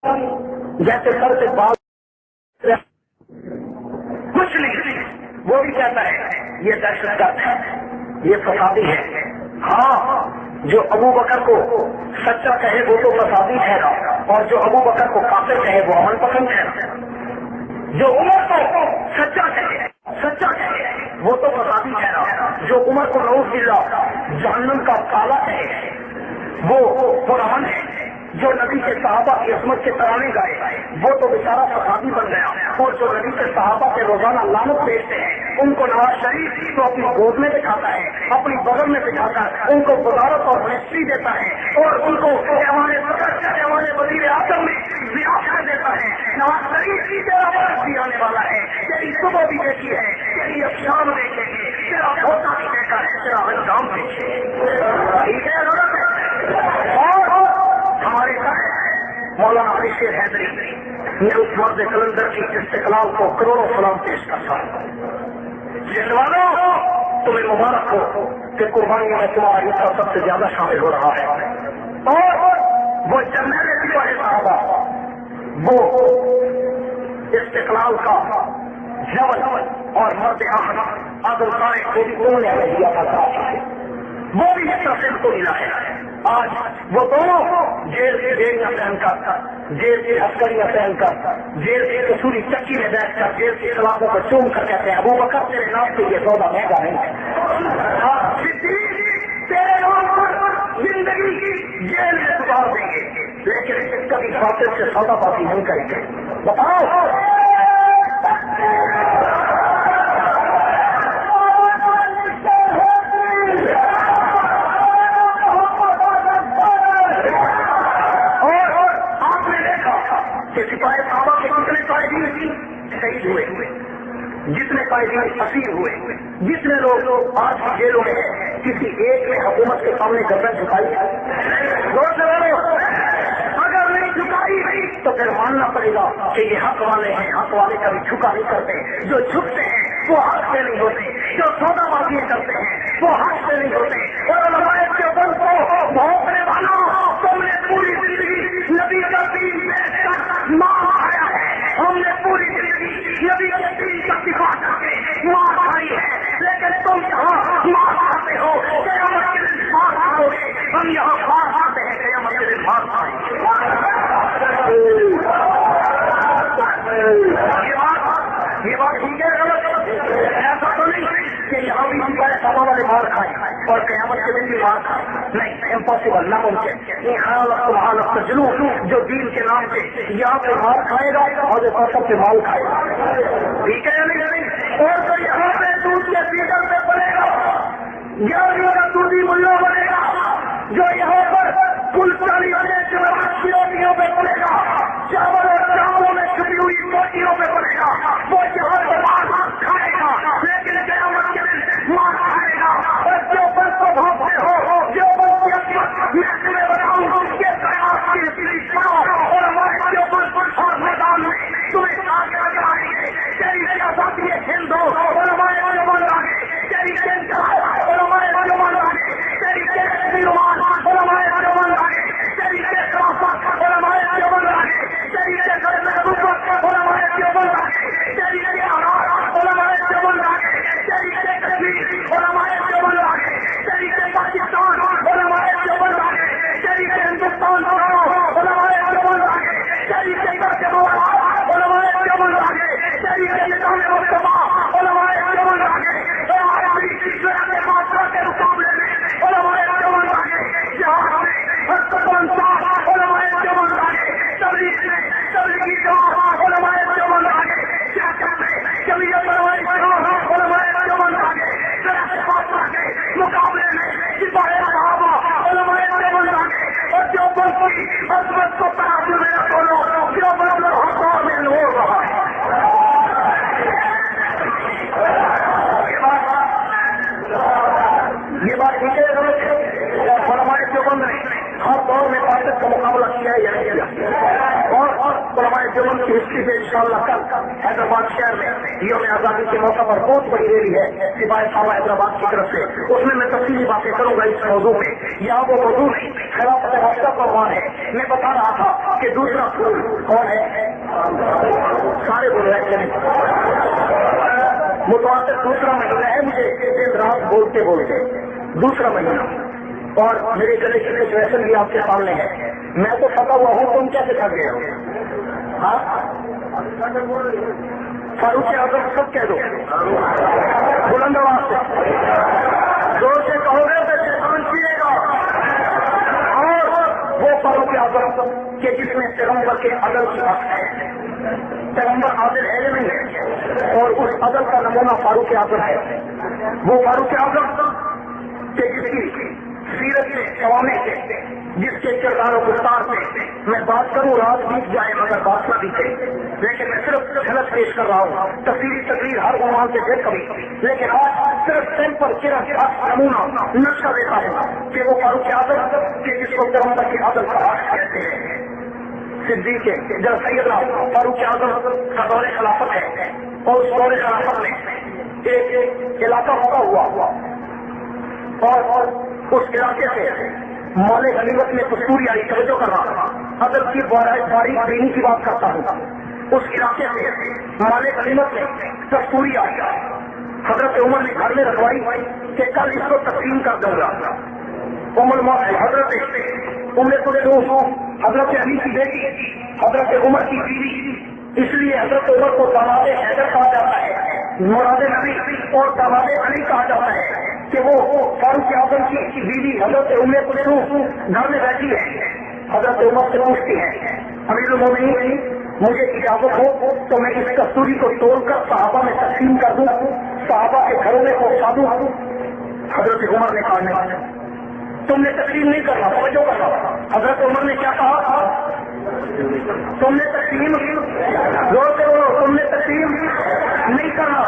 جیسے سر سے بال کچھ نہیں، وہ بھی کہتا ہے یہ دہشت گرد ہے، یہ فسادی ہے۔ ہاں، جو ابو بکر کو سچا کہے وہ تو فسادی ٹھہرا، اور جو ابو بکر کو کافر کہے وہ امن پسند ٹھہرا۔ جو عمر کو سچا کہے وہ تو فسادی ٹھہرا، جو عمر کو نعوذ باللہ جہنم کا کالا کہے وہ پرامن ہے۔ جو نبی کے صحابہ کی عصمت کے ترانے گائے وہ تو بیچارہ فسادی بن گیا، اور جو نبی کے صحابہ کے روزانہ لعنت بھیجتے ہیں ان کو نواز شریف تو اپنی گود میں بٹھاتا ہے، اپنی بغل میں بٹھا کر ان کو وزارت اور منسٹری دیتا ہے، اور ان کو ہمارے وزیر اعظم میں ضیافت دیتا ہے۔ نواز شریف تیرا وقت بھی آنے والا ہے، تیری صبح بھی دیکھی ہے، تیری اب شام دیکھیں گے، تیرا دھوکہ بھی دیکھا ہے، تیرا انجام دیکھیں گے۔ ٹھیک ہے، اور ہمارے مولانا علی شیر حیدری نے اس مرد کلندر کی استقلال کو کروڑوں سلام پیش کرتا ہے۔ جلوانوں، تمہیں مبارک ہو کہ قربانیوں میں تمہارا حصہ سب سے زیادہ شامل ہو رہا ہے، اور وہ جرنیل سپاہی صحابہ وہ استقلال کا جبل اور مرد احمد عادل خان کو بھی انہوں نے ہمیں دیا تھا، وہ بھی اس طرح سے کو ملا ہے۔ آج وہ دونوں جیل کی بیڑیاں پہن کر، جیل کی عسکریاں پہن کر، جیل کی کسوری چکی میں بیٹھ کر جیل کی خلافوں کو چوم کر کہتے ہیں ابو بکر تیرے نام کے یہ سودا مہنگا نہیں ہے، تیرے نام پر زندگی کی جیل میں گزار دیں گے، لیکن کبھی خاطر سے سودا بازی نہیں کریں گے۔ بتاؤ، سپاہی صحابہ کے کتنے قائدین شہید ہوئے، جتنے قائدین اسیر ہوئے، جتنے لوگ آج کی جیلوں میں کسی ایک نے حکومت کے سامنے گردن جھکائی ہے؟ اگر نہیں جھکائی تو پھر ماننا پڑے گا کہ یہ حق والے ہیں، حق والے کبھی جھکا نہیں کرتے، جو جھکتے ہیں وہ حق سے نہیں ہوتے، جو سودا بازی کرتے ہیں وہ حق سے نہیں ہوتے۔ اور علماء دیوبند کو بھونکنے والوں، تم نے پوری زندگی نبی کا دین پیش کر مار کھایا ہے، ہم نے پوری زندگی نبی کے دین کا دفاع کر کے مار کھائی ہے، لیکن تم یہاں مار کھاتے ہو، قیامت کے دن مار کھاؤ گے، ہم یہاں مار کھاتے ہیں، قیامت کے دن مار کھائیں گے۔ یہ بات ٹھیک ہے، ایسا تو نہیں کہ یہاں بھی ہم صحابہ والے مار کھائیں اور قیامت کے دن بھی مار کھائیں، نہیں، امپاسبل، ناممکن۔ یہ خیال رکھو جنوب جو دین کے نام سے یہاں پہ مار کھائے گا اور سب سے مال کھائے گا، ٹھیک ہے یا نہیں؟ اور جو یہاں پہ دودھ کے فیڈر پہ بنے گا، گیارہویں کا دودھی ملا بنے گا، جو یہاں پر کل 40 کی روٹیوں پہ بنے گا، چاول اور چاولوں میں چھپی ہوئی روٹیوں پہ بنے گا، وہ یہاں پر مار کھائے گا، لیکن قیامت کے دن مار کھائے گا۔ اور جو بن کو بھونکتے ہو، جو بن کی عظمت میں تمہیں بتاؤں کہ قیامت کی اصلی پڑھو، اور ہمارے جو بن اور میدان میں تمہیں آگے لگائیں گے، تیری سیاست یہ ہند ہو اور ہمارے جو بن آگے، تیری جنتا اور ہمارے جو بن آگے، تیری کیسری رومان اور ہمارے جو بن آگے، تیری خلافت اور ہمارے جو بن آگے، تیری حکومت اور ہمارے جو بن آگے، تیری آرات اور ہمارے جو بن آگے، تیری کشمیر اور ہمارے جو بن آگے، تیری پاکستان اور ہمارے جو بن آگے، تیری ہندوستان اور ہمارے جو بن آگے، تیری جموں اور ہمارے جو بن آگے، تیری نظام مصطفیٰ اور ہمارے جو بن آگے، کے مقابلے میں اور ہمارے جو بن آگے، جہاں ہر قدم صاف اور ہمارے جو بن آگے، تبلیغی جواب اور ہمارے جو بن آگے، کیا کرتے جمعیت اور ہمارے جو بن آگے، کے مقابلے میں سپاہی صحابہ اور ہمارے جو بن آگے، اور جو بن کی عظمت کو ترازو میں رکھو لو، جو بن حقوں میں لوڑ رہا ہے۔ یہ بات ٹھیک ہے، اور ہمارے دیوبند نے ہر دور میں طاقت کا مقابلہ کیا ہے یا نہیں کیا، اور ہمارے دیوبند کی ہسٹری سے انشاءاللہ کل حیدرآباد شہر میں یوم آزادی کے موقع پر بہت بڑی ریلی ہے سپاہی صحابہ حیدرآباد کی طرف سے، اس میں تفصیلی باتیں کروں گا اس موضوع میں، یہاں وہ موضوع نہیں، خلافت راستہ پر عنوان ہے۔ میں بتا رہا تھا کہ دوسرا پھول کون ہے؟ سارے بول رہے ہیں متواتر دوسرا مہینہ ہے، مجھے دن رات بولتے بولتے دوسرا مہینہ، اور میرے گلے کی سچویشن بھی آپ کے سامنے ہے، میں تو پتا ہوا ہوں، تم کیسے تھک گئے ہو؟ ہاں فاروق اعظم سب کہہ دو بلند آواز سے، زور سے کہو گے تو شیطان چیرے گا، اور وہ فاروق اعظم کہ جس میں پیغمبر کے عدل کی حق ہے، پیغمبر عادل ہے یا نہیں ہے، اور اس عدل کا نمونہ فاروق اعظم ہے، وہ فاروق اعظم کہ جس کی سیرت سے قوامے سے، جس کے کردار و گفتار سے میں بات کروں رات بیت جائے مگر بات نہ بیتے، لیکن میں صرف جھلک پیش کر رہا ہوں، تفصیلی تقریر ہر عنوان سے دے کبھی، لیکن آج صرف سیمپل صرف نمونہ نقشہ دیتا ہے کہ وہ فاروق اعظم کہ جس کو پیغمبر کی عدل کا حق کہتے ہیں، صدیق جب سیدنا فاروق اعظم کا دور خلافت ہے، اور اس دور خلافت میں ایک علاقہ موقع ہوا، اور اس علاقے سے مال غنیمت میں کستوری آئی، توجہ کر رہا عدل کی باریک بینی کی بات کرتا ہوں، اس علاقے سے مال غنیمت میں کستوری آئی، حضرت عمر نے گھر میں رکھوائی کہ کل اس کو تقسیم کر دوں گا، حضرت حضرت علی کی بیٹی، حضرت عمر کی بیوی، اس لیے حضرت عمر کو داماد حیدر کہا جاتا ہے، مراد نبی اور داماد علی کہا جاتا ہے کہ وہ فاروق اعظم کی بیوی حضرت ام کلثوم گھر میں بیٹھی ہے، حضرت عمر سے پوچھتی ہے امیر المومنین مجھے اجازت ہو تو میں اس کستوری کو توڑ کر صحابہ میں تقسیم کر دوں، صحابہ کے گھروں میں پہنچا دوں؟ حضرت عمر نے کہا نہیں، تم نے تقسیم نہیں کرنا، توجہ کرنا، حضرت عمر نے کیا کہا؟ تم نے تقسیم زور سے بولو، تم نے تقسیم نہیں کرنا۔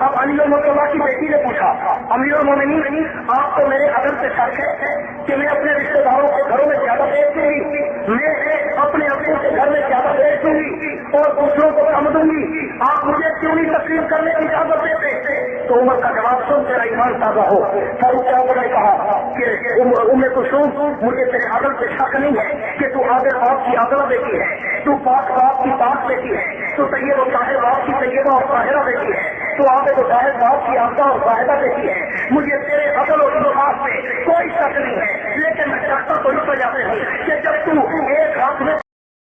اب علی المرتضیٰ کی بیٹی نے پوچھا امیر المومنین آپ تو میرے عدل سے شک ہے کہ میں اپنے رشتے داروں کے گھروں میں زیادہ بیچ دوں گی، میں اپنے ابو کے گھر میں زیادہ بیچ دوں گی اور دوسروں کو کم دوں گی، آپ مجھے کیوں نہیں تقسیم کرنے کی اجازت دیتے؟ تو عمر کا جواب سن تیرا ایمان تازہ ہو۔ فاروق اعظم نے کہا کہ ام کلثوم مجھے تیرے عدل سے شک نہیں ہے کہ تو عادل باپ کی عادلہ بیٹی ہے، تو پاک باپ کی پاک بیٹی ہے، تو طیب و طاہر باپ کی طیبہ اور طاہرہ بیٹی ہے، تو عابد و زاہد باپ کی عابدہ اور زاہدہ بیٹی ہے، مجھے تیرے عدل اور انصاف سے کوئی شک نہیں ہے، لیکن میں چاہتا تو اس وجہ سے کہ جب تو ایک ہاتھ میں